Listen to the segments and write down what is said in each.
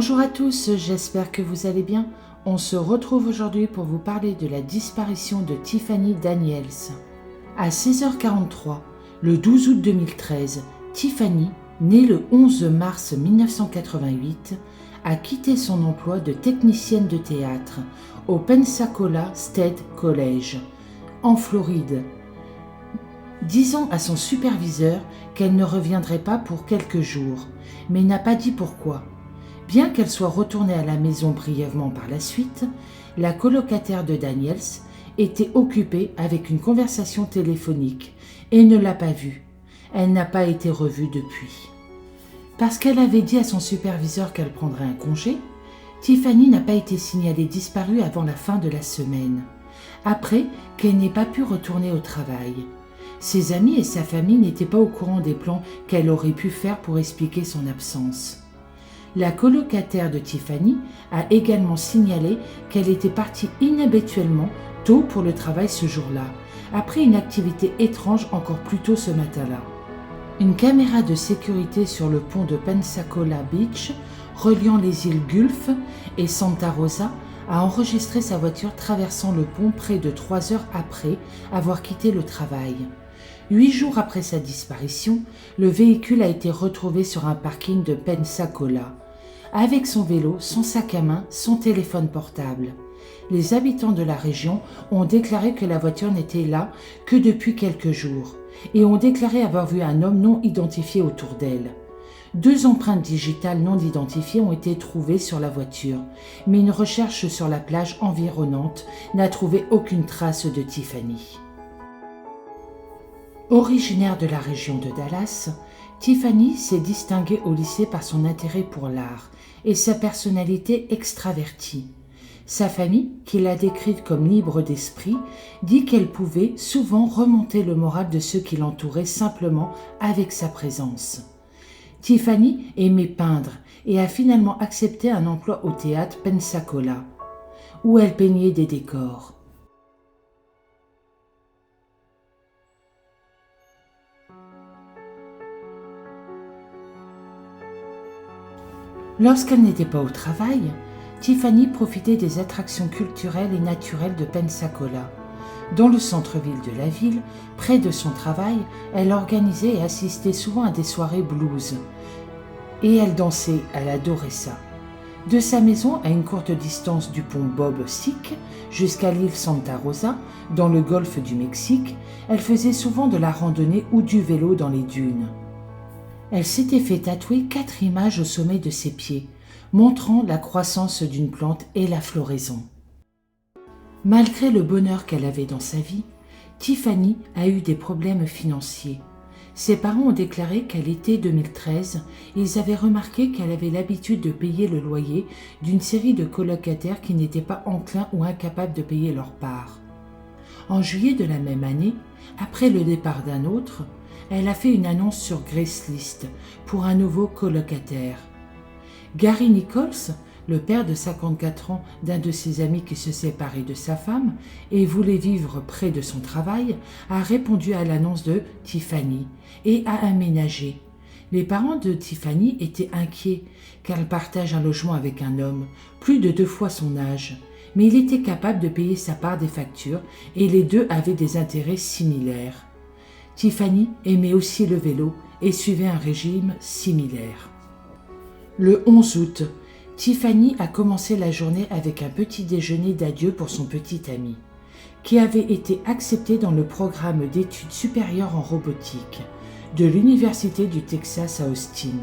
Bonjour à tous, j'espère que vous allez bien. On se retrouve aujourd'hui pour vous parler de la disparition de Tiffany Daniels. À 16h43, le 12 août 2013, Tiffany, née le 11 mars 1988, a quitté son emploi de technicienne de théâtre au Pensacola State College, en Floride, disant à son superviseur qu'elle ne reviendrait pas pour quelques jours, mais n'a pas dit pourquoi. Bien qu'elle soit retournée à la maison brièvement par la suite, la colocataire de Daniels était occupée avec une conversation téléphonique et ne l'a pas vue. Elle n'a pas été revue depuis. Parce qu'elle avait dit à son superviseur qu'elle prendrait un congé, Tiffany n'a pas été signalée disparue avant la fin de la semaine, après qu'elle n'ait pas pu retourner au travail. Ses amis et sa famille n'étaient pas au courant des plans qu'elle aurait pu faire pour expliquer son absence. La colocataire de Tiffany a également signalé qu'elle était partie inhabituellement tôt pour le travail ce jour-là, après une activité étrange encore plus tôt ce matin-là. Une caméra de sécurité sur le pont de Pensacola Beach, reliant les îles Gulf et Santa Rosa, a enregistré sa voiture traversant le pont près de 3 heures après avoir quitté le travail. 8 jours après sa disparition, le véhicule a été retrouvé sur un parking de Pensacola, avec son vélo, son sac à main, son téléphone portable. Les habitants de la région ont déclaré que la voiture n'était là que depuis quelques jours et ont déclaré avoir vu un homme non identifié autour d'elle. 2 empreintes digitales non identifiées ont été trouvées sur la voiture, mais une recherche sur la plage environnante n'a trouvé aucune trace de Tiffany. Originaire de la région de Dallas, Tiffany s'est distinguée au lycée par son intérêt pour l'art et sa personnalité extravertie. Sa famille, qui l'a décrite comme libre d'esprit, dit qu'elle pouvait souvent remonter le moral de ceux qui l'entouraient simplement avec sa présence. Tiffany aimait peindre et a finalement accepté un emploi au théâtre Pensacola, où elle peignait des décors. Lorsqu'elle n'était pas au travail, Tiffany profitait des attractions culturelles et naturelles de Pensacola. Dans le centre-ville de la ville, près de son travail, elle organisait et assistait souvent à des soirées blues. Et elle dansait, elle adorait ça. De sa maison à une courte distance du pont Bob Sick jusqu'à l'île Santa Rosa, dans le golfe du Mexique, elle faisait souvent de la randonnée ou du vélo dans les dunes. Elle s'était fait tatouer 4 images au sommet de ses pieds, montrant la croissance d'une plante et la floraison. Malgré le bonheur qu'elle avait dans sa vie, Tiffany a eu des problèmes financiers. Ses parents ont déclaré qu'à l'été 2013, ils avaient remarqué qu'elle avait l'habitude de payer le loyer d'une série de colocataires qui n'étaient pas enclins ou incapables de payer leur part. En juillet de la même année, après le départ d'un autre, elle a fait une annonce sur Craigslist pour un nouveau colocataire. Gary Nichols, le père de 54 ans d'un de ses amis qui se séparait de sa femme et voulait vivre près de son travail, a répondu à l'annonce de Tiffany et a aménagé. Les parents de Tiffany étaient inquiets car elle partage un logement avec un homme, plus de 2 fois son âge, mais il était capable de payer sa part des factures et les deux avaient des intérêts similaires. Tiffany aimait aussi le vélo et suivait un régime similaire. Le 11 août, Tiffany a commencé la journée avec un petit déjeuner d'adieu pour son petit ami, qui avait été accepté dans le programme d'études supérieures en robotique de l'Université du Texas à Austin.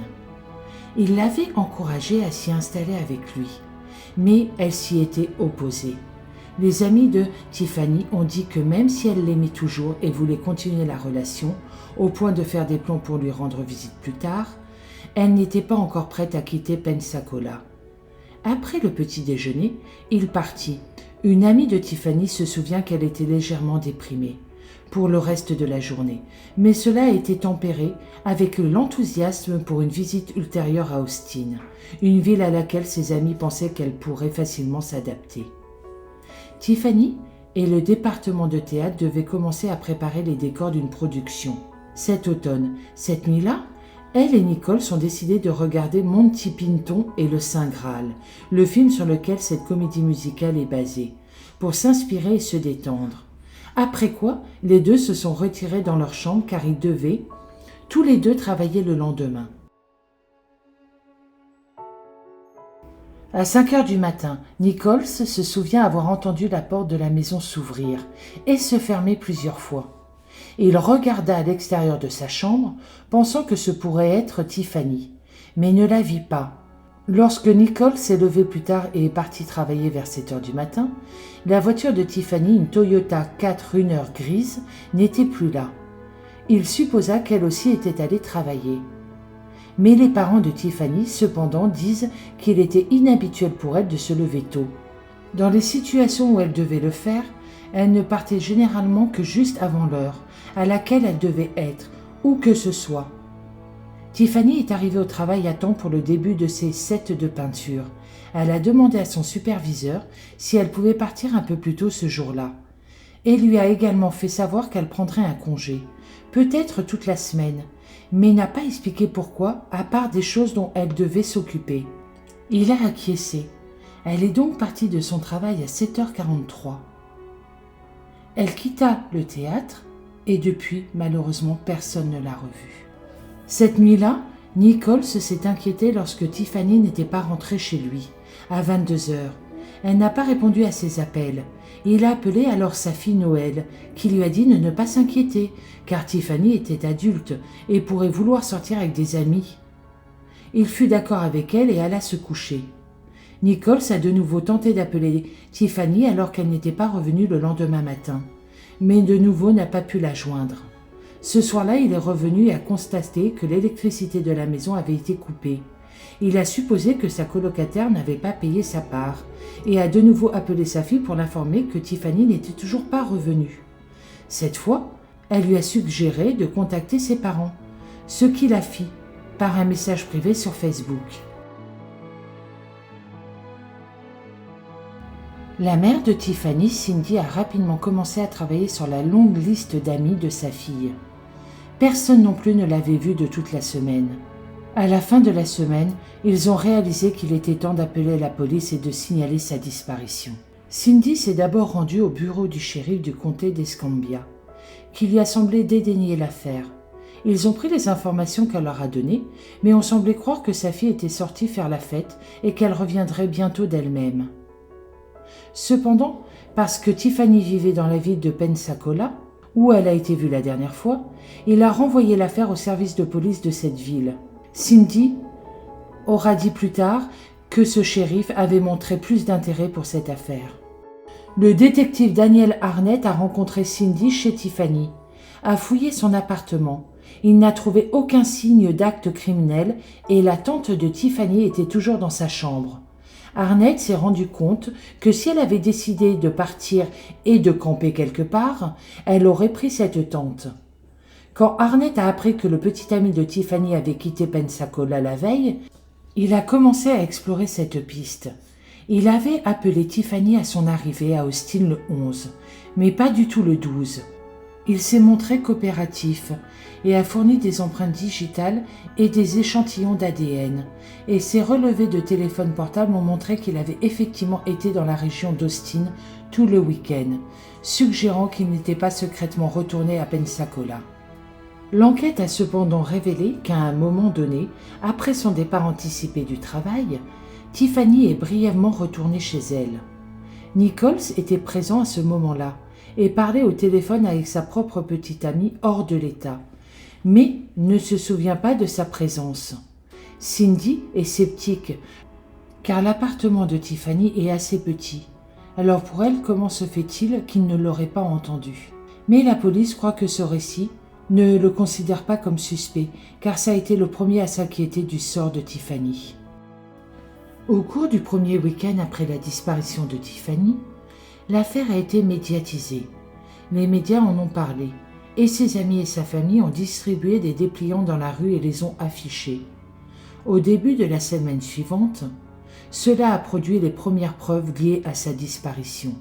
Il l'avait encouragée à s'y installer avec lui, mais elle s'y était opposée. Les amis de Tiffany ont dit que même si elle l'aimait toujours et voulait continuer la relation, au point de faire des plans pour lui rendre visite plus tard, elle n'était pas encore prête à quitter Pensacola. Après le petit déjeuner, il partit. Une amie de Tiffany se souvient qu'elle était légèrement déprimée pour le reste de la journée, mais cela a été tempéré avec l'enthousiasme pour une visite ultérieure à Austin, une ville à laquelle ses amis pensaient qu'elle pourrait facilement s'adapter. Tiffany et le département de théâtre devaient commencer à préparer les décors d'une production. Cet automne, cette nuit-là, Elle et Nicole ont décidé de regarder Monty Python et le Saint Graal, le film sur lequel cette comédie musicale est basée, pour s'inspirer et se détendre. Après quoi, les deux se sont retirés dans leur chambre car ils devaient, tous les deux, travailler le lendemain. À 5 heures du matin, Nichols se souvient avoir entendu la porte de la maison s'ouvrir et se fermer plusieurs fois. Il regarda à l'extérieur de sa chambre, pensant que ce pourrait être Tiffany, mais ne la vit pas. Lorsque Nichols s'est levé plus tard et est parti travailler vers 7 heures du matin, la voiture de Tiffany, une Toyota 4Runner grise, n'était plus là. Il supposa qu'elle aussi était allée travailler. Mais les parents de Tiffany, cependant, disent qu'il était inhabituel pour elle de se lever tôt. Dans les situations où elle devait le faire, elle ne partait généralement que juste avant l'heure à laquelle elle devait être, où que ce soit. Tiffany est arrivée au travail à temps pour le début de ses sets de peinture. Elle a demandé à son superviseur si elle pouvait partir un peu plus tôt ce jour-là, et lui a également fait savoir qu'elle prendrait un congé, peut-être toute la semaine, mais n'a pas expliqué pourquoi, à part des choses dont elle devait s'occuper. Il a acquiescé. Elle est donc partie de son travail à 7h43. Elle quitta le théâtre et depuis, malheureusement, personne ne l'a revue. Cette nuit-là, Nichols s'est inquiétée lorsque Tiffany n'était pas rentrée chez lui, à 22h. Elle n'a pas répondu à ses appels. Il a appelé alors sa fille Noël, qui lui a dit de ne pas s'inquiéter, car Tiffany était adulte et pourrait vouloir sortir avec des amis. Il fut d'accord avec elle et alla se coucher. Nichols a de nouveau tenté d'appeler Tiffany alors qu'elle n'était pas revenue le lendemain matin, mais de nouveau n'a pas pu la joindre. Ce soir-là, il est revenu et a constaté que l'électricité de la maison avait été coupée. Il a supposé que sa colocataire n'avait pas payé sa part et a de nouveau appelé sa fille pour l'informer que Tiffany n'était toujours pas revenue. Cette fois, elle lui a suggéré de contacter ses parents, ce qu'il a fait par un message privé sur Facebook. La mère de Tiffany, Cindy, a rapidement commencé à travailler sur la longue liste d'amis de sa fille. Personne non plus ne l'avait vue de toute la semaine. À la fin de la semaine, ils ont réalisé qu'il était temps d'appeler la police et de signaler sa disparition. Cindy s'est d'abord rendue au bureau du shérif du comté d'Escambia, qui lui a semblé dédaigner l'affaire. Ils ont pris les informations qu'elle leur a données, mais ont semblé croire que sa fille était sortie faire la fête et qu'elle reviendrait bientôt d'elle-même. Cependant, parce que Tiffany vivait dans la ville de Pensacola, où elle a été vue la dernière fois, il a renvoyé l'affaire au service de police de cette ville. Cindy aura dit plus tard que ce shérif avait montré plus d'intérêt pour cette affaire. Le détective Daniel Arnett a rencontré Cindy chez Tiffany, a fouillé son appartement. Il n'a trouvé aucun signe d'acte criminel et la tante de Tiffany était toujours dans sa chambre. Arnett s'est rendu compte que si elle avait décidé de partir et de camper quelque part, elle aurait pris cette tente. Quand Arnett a appris que le petit ami de Tiffany avait quitté Pensacola la veille, il a commencé à explorer cette piste. Il avait appelé Tiffany à son arrivée à Austin le 11, mais pas du tout le 12. Il s'est montré coopératif et a fourni des empreintes digitales et des échantillons d'ADN, et ses relevés de téléphone portable ont montré qu'il avait effectivement été dans la région d'Austin tout le week-end, suggérant qu'il n'était pas secrètement retourné à Pensacola. L'enquête a cependant révélé qu'à un moment donné, après son départ anticipé du travail, Tiffany est brièvement retournée chez elle. Nichols était présent à ce moment-là et parlait au téléphone avec sa propre petite amie hors de l'état, mais ne se souvient pas de sa présence. Cindy est sceptique, car l'appartement de Tiffany est assez petit. Alors pour elle, comment se fait-il qu'il ne l'aurait pas entendu? Mais la police croit que ce récit ne le considère pas comme suspect, car ça a été le premier à s'inquiéter du sort de Tiffany. Au cours du premier week-end après la disparition de Tiffany, l'affaire a été médiatisée. Les médias en ont parlé, et ses amis et sa famille ont distribué des dépliants dans la rue et les ont affichés. Au début de la semaine suivante, cela a produit les premières preuves liées à sa disparition.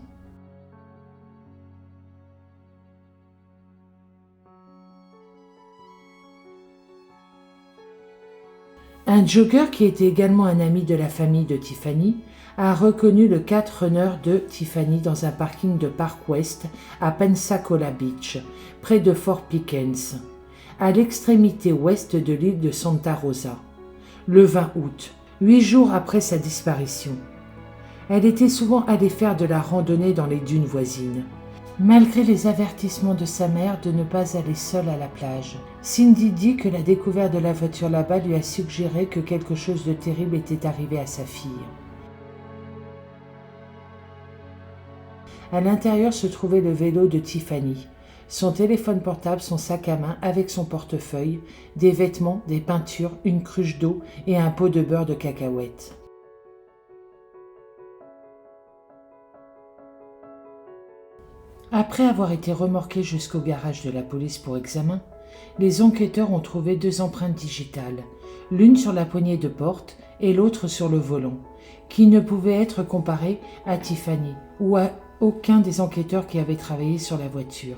Un jogger qui était également un ami de la famille de Tiffany a reconnu le Cat Runner de Tiffany dans un parking de Park West à Pensacola Beach, près de Fort Pickens, à l'extrémité ouest de l'île de Santa Rosa, le 20 août, 8 jours après sa disparition. Elle était souvent allée faire de la randonnée dans les dunes voisines. Malgré les avertissements de sa mère de ne pas aller seule à la plage, Cindy dit que la découverte de la voiture là-bas lui a suggéré que quelque chose de terrible était arrivé à sa fille. À l'intérieur se trouvait le vélo de Tiffany, son téléphone portable, son sac à main avec son portefeuille, des vêtements, des peintures, une cruche d'eau et un pot de beurre de cacahuète. Après avoir été remorqués jusqu'au garage de la police pour examen, les enquêteurs ont trouvé 2 empreintes digitales, l'une sur la poignée de porte et l'autre sur le volant, qui ne pouvaient être comparées à Tiffany ou à aucun des enquêteurs qui avaient travaillé sur la voiture.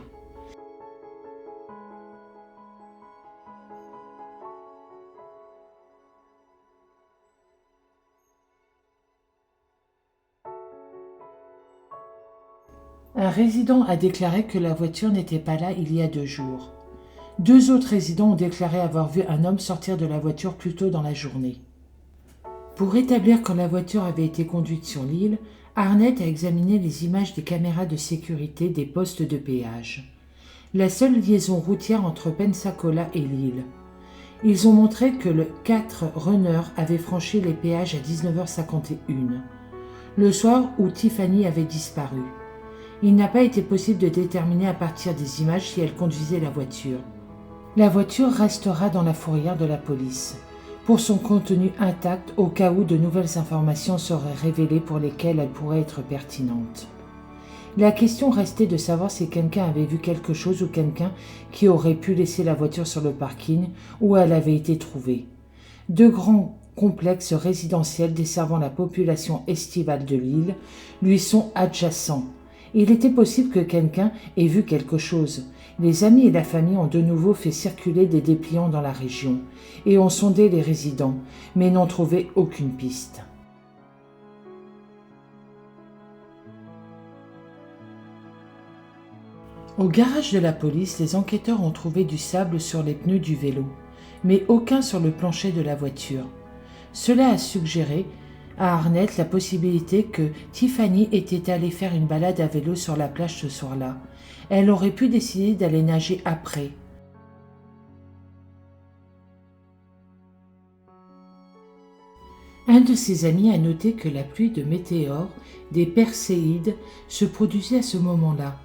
Un résident a déclaré que la voiture n'était pas là il y a 2 jours. 2 autres résidents ont déclaré avoir vu un homme sortir de la voiture plus tôt dans la journée. Pour établir quand la voiture avait été conduite sur l'île, Arnett a examiné les images des caméras de sécurité des postes de péage. La seule liaison routière entre Pensacola et l'île. Ils ont montré que le 4 Runner avait franchi les péages à 19h51, le soir où Tiffany avait disparu. Il n'a pas été possible de déterminer à partir des images si elle conduisait la voiture. La voiture restera dans la fourrière de la police, pour son contenu intact au cas où de nouvelles informations seraient révélées pour lesquelles elle pourrait être pertinente. La question restait de savoir si quelqu'un avait vu quelque chose ou quelqu'un qui aurait pu laisser la voiture sur le parking où elle avait été trouvée. 2 grands complexes résidentiels desservant la population estivale de l'île lui sont adjacents. Il était possible que quelqu'un ait vu quelque chose. Les amis et la famille ont de nouveau fait circuler des dépliants dans la région et ont sondé les résidents, mais n'ont trouvé aucune piste. Au garage de la police, les enquêteurs ont trouvé du sable sur les pneus du vélo, mais aucun sur le plancher de la voiture. Cela a suggéré à Arnett la possibilité que Tiffany était allée faire une balade à vélo sur la plage ce soir-là. Elle aurait pu décider d'aller nager après. Un de ses amis a noté que la pluie de météores, des perséides, se produisait à ce moment-là.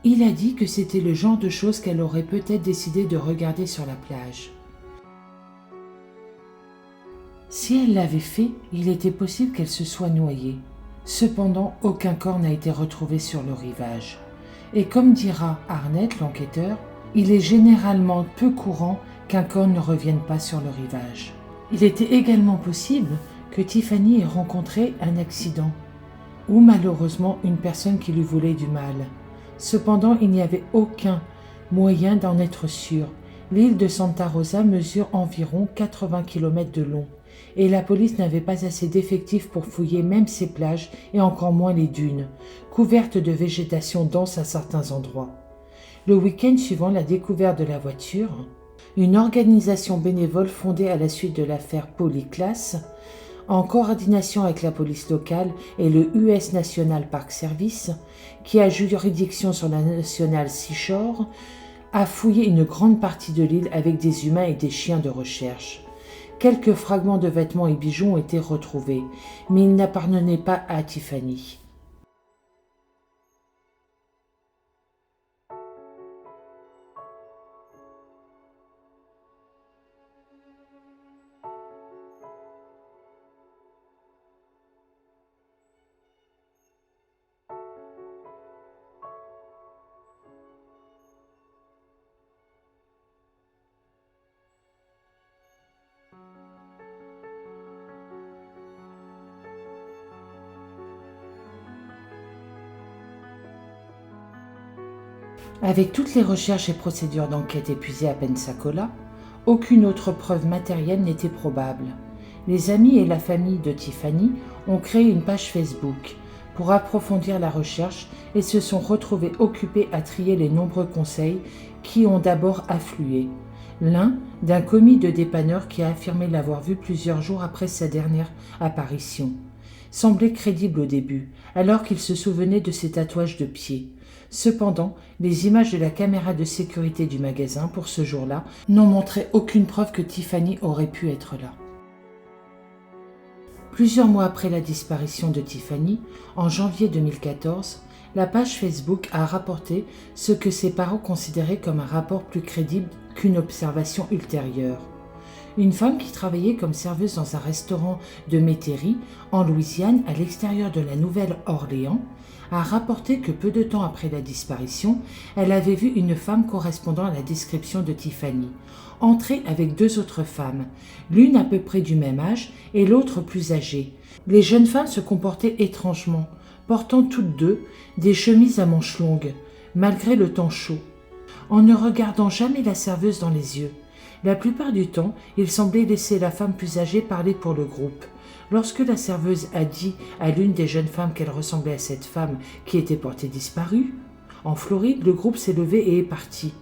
Il a dit que c'était le genre de choses qu'elle aurait peut-être décidé de regarder sur la plage. Si elle l'avait fait, il était possible qu'elle se soit noyée. Cependant, aucun corps n'a été retrouvé sur le rivage. Et comme dira Arnett, l'enquêteur, il est généralement peu courant qu'un corps ne revienne pas sur le rivage. Il était également possible que Tiffany ait rencontré un accident, ou malheureusement une personne qui lui voulait du mal. Cependant, il n'y avait aucun moyen d'en être sûr. L'île de Santa Rosa mesure environ 80 km de long, et la police n'avait pas assez d'effectifs pour fouiller même ses plages et encore moins les dunes, couvertes de végétation dense à certains endroits. Le week-end suivant la découverte de la voiture, une organisation bénévole fondée à la suite de l'affaire Polyclass, en coordination avec la police locale et le US National Park Service, qui a juridiction sur la National Seashore, a fouillé une grande partie de l'île avec des humains et des chiens de recherche. Quelques fragments de vêtements et bijoux ont été retrouvés, mais ils n'appartenaient pas à Tiffany. Avec toutes les recherches et procédures d'enquête épuisées à Pensacola, aucune autre preuve matérielle n'était probable. Les amis et la famille de Tiffany ont créé une page Facebook pour approfondir la recherche et se sont retrouvés occupés à trier les nombreux conseils qui ont d'abord afflué. L'un d'un commis de dépanneur qui a affirmé l'avoir vu plusieurs jours après sa dernière apparition. Semblait crédible au début, alors qu'il se souvenait de ses tatouages de pied. Cependant, les images de la caméra de sécurité du magasin pour ce jour-là n'ont montré aucune preuve que Tiffany aurait pu être là. Plusieurs mois après la disparition de Tiffany, en janvier 2014, la page Facebook a rapporté ce que ses parents considéraient comme un rapport plus crédible qu'une observation ultérieure. Une femme qui travaillait comme serveuse dans un restaurant de métairie en Louisiane à l'extérieur de la Nouvelle-Orléans a rapporté que peu de temps après la disparition, elle avait vu une femme correspondant à la description de Tiffany, entrer avec 2 autres femmes, l'une à peu près du même âge et l'autre plus âgée. Les jeunes femmes se comportaient étrangement, portant toutes 2 des chemises à manches longues, malgré le temps chaud, en ne regardant jamais la serveuse dans les yeux. La plupart du temps, il semblait laisser la femme plus âgée parler pour le groupe. Lorsque la serveuse a dit à l'une des jeunes femmes qu'elle ressemblait à cette femme qui était portée disparue, en Floride, le groupe s'est levé et est parti.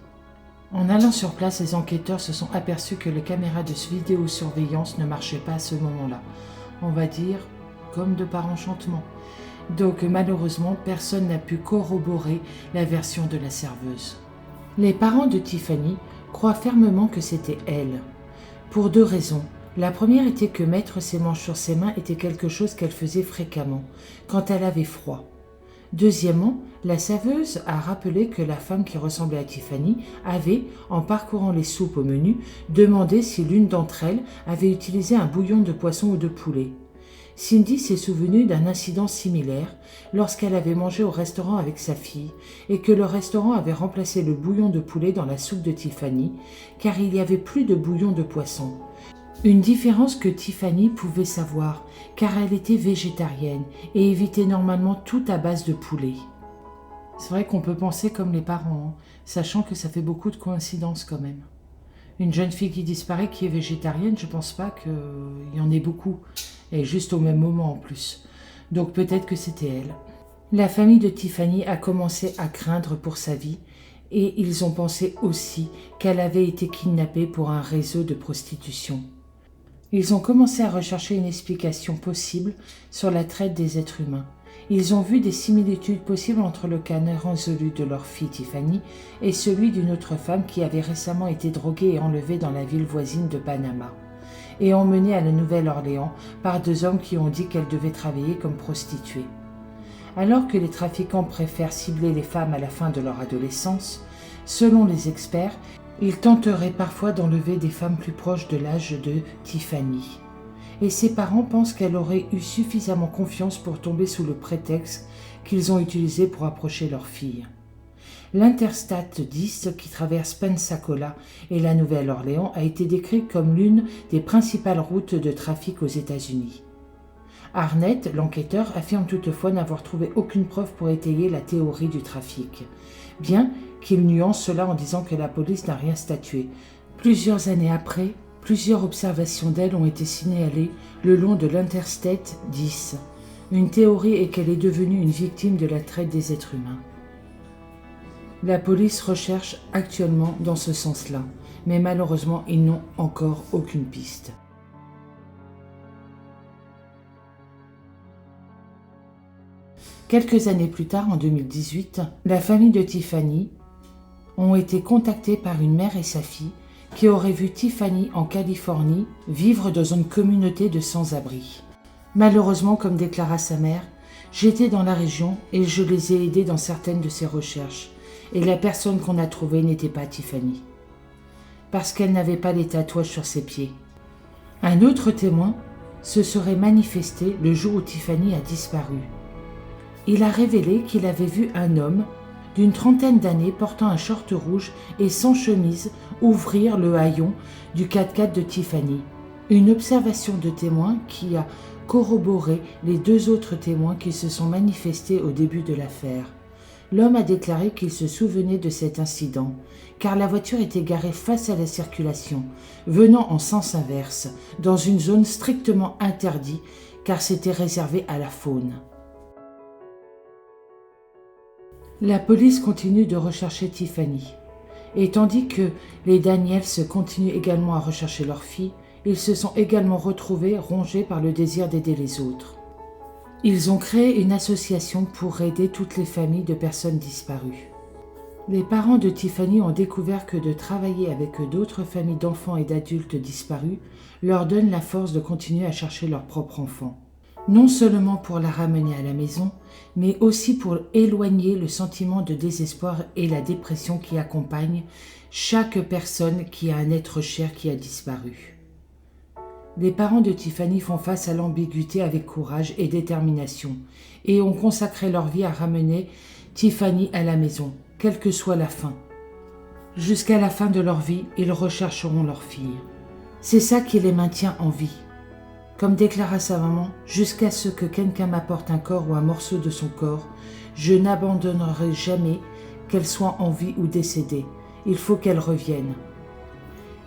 En allant sur place, les enquêteurs se sont aperçus que les caméras de vidéosurveillance ne marchaient pas à ce moment-là. On va dire comme de par enchantement. Donc malheureusement, personne n'a pu corroborer la version de la serveuse. Les parents de Tiffany croient fermement que c'était elle, pour 2 raisons. La première était que mettre ses manches sur ses mains était quelque chose qu'elle faisait fréquemment, quand elle avait froid. Deuxièmement, la serveuse a rappelé que la femme qui ressemblait à Tiffany avait, en parcourant les soupes au menu, demandé si l'une d'entre elles avait utilisé un bouillon de poisson ou de poulet. Cindy s'est souvenue d'un incident similaire lorsqu'elle avait mangé au restaurant avec sa fille et que le restaurant avait remplacé le bouillon de poulet dans la soupe de Tiffany car il n'y avait plus de bouillon de poisson. Une différence que Tiffany pouvait savoir car elle était végétarienne et évitait normalement tout à base de poulet. C'est vrai qu'on peut penser comme les parents, sachant que ça fait beaucoup de coïncidences quand même. Une jeune fille qui disparaît, qui est végétarienne, je pense pas qu'il y en ait beaucoup. Et juste au même moment en plus. Donc peut-être que c'était elle. La famille de Tiffany a commencé à craindre pour sa vie et ils ont pensé aussi qu'elle avait été kidnappée pour un réseau de prostitution. Ils ont commencé à rechercher une explication possible sur la traite des êtres humains. Ils ont vu des similitudes possibles entre le cas irrésolu de leur fille Tiffany et celui d'une autre femme qui avait récemment été droguée et enlevée dans la ville voisine de Panama et emmenée à la Nouvelle-Orléans par 2 hommes qui ont dit qu'elle devait travailler comme prostituée. Alors que les trafiquants préfèrent cibler les femmes à la fin de leur adolescence, selon les experts, ils tenteraient parfois d'enlever des femmes plus proches de l'âge de Tiffany. Et ses parents pensent qu'elle aurait eu suffisamment confiance pour tomber sous le prétexte qu'ils ont utilisé pour approcher leur fille. L'Interstate 10 qui traverse Pensacola et la Nouvelle-Orléans a été décrite comme l'une des principales routes de trafic aux États-Unis. Arnett, l'enquêteur, affirme toutefois n'avoir trouvé aucune preuve pour étayer la théorie du trafic, bien qu'il nuance cela en disant que la police n'a rien statué. Plusieurs années après, plusieurs observations d'elle ont été signalées le long de l'Interstate 10. Une théorie est qu'elle est devenue une victime de la traite des êtres humains. La police recherche actuellement dans ce sens-là, mais malheureusement, ils n'ont encore aucune piste. Quelques années plus tard, en 2018, la famille de Tiffany ont été contactés par une mère et sa fille qui auraient vu Tiffany en Californie vivre dans une communauté de sans-abri. Malheureusement, comme déclara sa mère, « J'étais dans la région et je les ai aidés dans certaines de ces recherches. Et la personne qu'on a trouvée n'était pas Tiffany, parce qu'elle n'avait pas les tatouages sur ses pieds. » Un autre témoin se serait manifesté le jour où Tiffany a disparu. Il a révélé qu'il avait vu un homme d'une 30aine d'années portant un short rouge et sans chemise ouvrir le haillon du 4x4 de Tiffany. Une observation de témoin qui a corroboré les 2 autres témoins qui se sont manifestés au début de l'affaire. L'homme a déclaré qu'il se souvenait de cet incident, car la voiture était garée face à la circulation, venant en sens inverse, dans une zone strictement interdite, car c'était réservé à la faune. La police continue de rechercher Tiffany. Et tandis que les Daniels continuent également à rechercher leur fille, ils se sont également retrouvés rongés par le désir d'aider les autres. Ils ont créé une association pour aider toutes les familles de personnes disparues. Les parents de Tiffany ont découvert que de travailler avec d'autres familles d'enfants et d'adultes disparus leur donne la force de continuer à chercher leur propre enfant. Non seulement pour la ramener à la maison, mais aussi pour éloigner le sentiment de désespoir et la dépression qui accompagne chaque personne qui a un être cher qui a disparu. Les parents de Tiffany font face à l'ambiguïté avec courage et détermination et ont consacré leur vie à ramener Tiffany à la maison, quelle que soit la fin. Jusqu'à la fin de leur vie, ils rechercheront leur fille. C'est ça qui les maintient en vie. Comme déclara sa maman, jusqu'à ce que quelqu'un m'apporte un corps ou un morceau de son corps, je n'abandonnerai jamais, qu'elle soit en vie ou décédée. Il faut qu'elle revienne.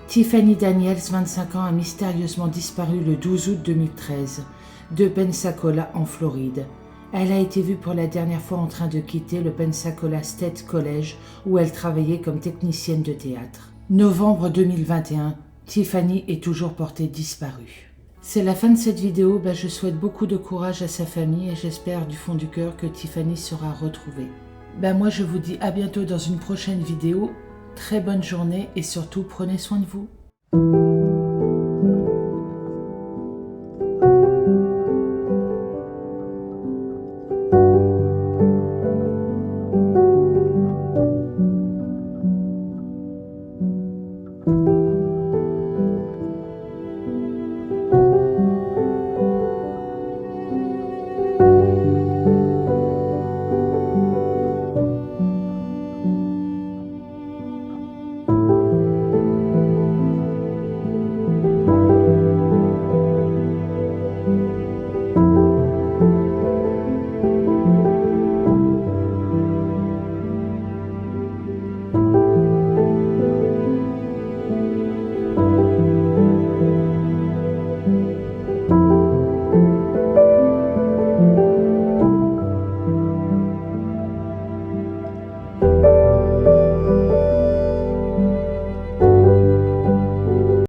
Tiffany Daniels, 25 ans, a mystérieusement disparu le 12 août 2013 de Pensacola en Floride. Elle a été vue pour la dernière fois en train de quitter le Pensacola State College où elle travaillait comme technicienne de théâtre. Novembre 2021, Tiffany est toujours portée disparue. C'est la fin de cette vidéo. Je souhaite beaucoup de courage à sa famille et j'espère du fond du cœur que Tiffany sera retrouvée. Moi je vous dis à bientôt dans une prochaine vidéo. Très bonne journée et surtout prenez soin de vous.